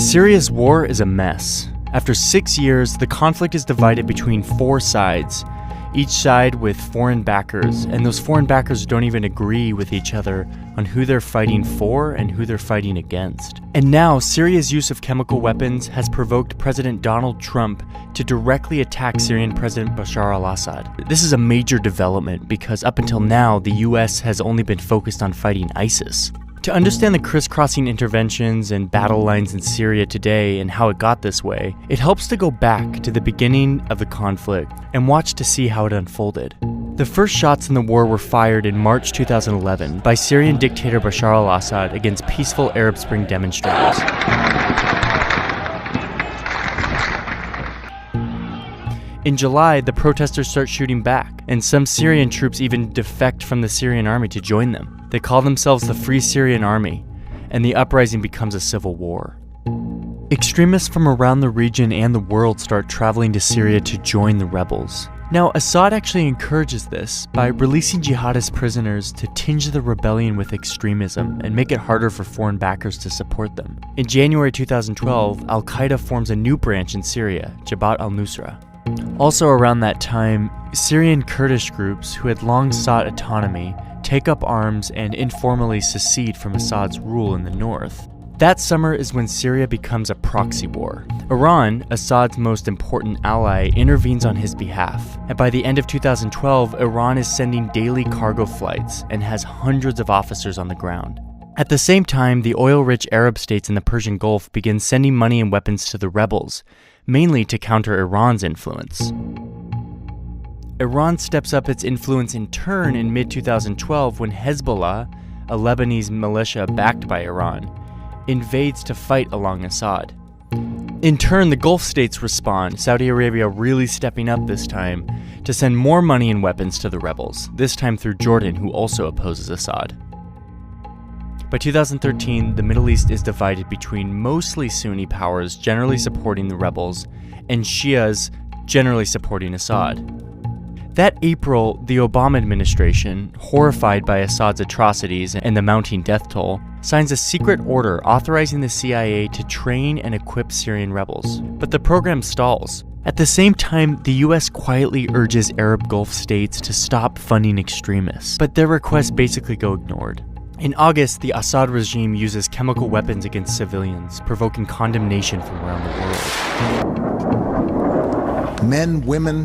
Syria's war is a mess. After 6 years, the conflict is divided between 4 sides, each side with foreign backers, and those foreign backers don't even agree with each other on who they're fighting for and who they're fighting against. And now, Syria's use of chemical weapons has provoked President Donald Trump to directly attack Syrian President Bashar al-Assad. This is a major development because up until now, the US has only been focused on fighting ISIS. To understand the crisscrossing interventions and battle lines in Syria today and how it got this way, it helps to go back to the beginning of the conflict and watch to see how it unfolded. The first shots in the war were fired in March 2011 by Syrian dictator Bashar al-Assad against peaceful Arab Spring demonstrators. In July, the protesters start shooting back, and some Syrian troops even defect from the Syrian army to join them. They call themselves the Free Syrian Army, and the uprising becomes a civil war. Extremists from around the region and the world start traveling to Syria to join the rebels. Now, Assad actually encourages this by releasing jihadist prisoners to tinge the rebellion with extremism and make it harder for foreign backers to support them. In January 2012, Al-Qaeda forms a new branch in Syria, Jabhat al-Nusra. Also around that time, Syrian Kurdish groups who had long sought autonomy take up arms and informally secede from Assad's rule in the north. That summer is when Syria becomes a proxy war. Iran, Assad's most important ally, intervenes on his behalf. And by the end of 2012, Iran is sending daily cargo flights and has hundreds of officers on the ground. At the same time, the oil-rich Arab states in the Persian Gulf begin sending money and weapons to the rebels, mainly to counter Iran's influence. Iran steps up its influence in turn in mid-2012 when Hezbollah, a Lebanese militia backed by Iran, invades to fight along Assad. In turn, the Gulf states respond, Saudi Arabia really stepping up this time to send more money and weapons to the rebels, this time through Jordan, who also opposes Assad. By 2013, the Middle East is divided between mostly Sunni powers generally supporting the rebels and Shias generally supporting Assad. That April, the Obama administration, horrified by Assad's atrocities and the mounting death toll, signs a secret order authorizing the CIA to train and equip Syrian rebels. But the program stalls. At the same time, the US quietly urges Arab Gulf states to stop funding extremists, but their requests basically go ignored. In August, the Assad regime uses chemical weapons against civilians, provoking condemnation from around the world. Men, women,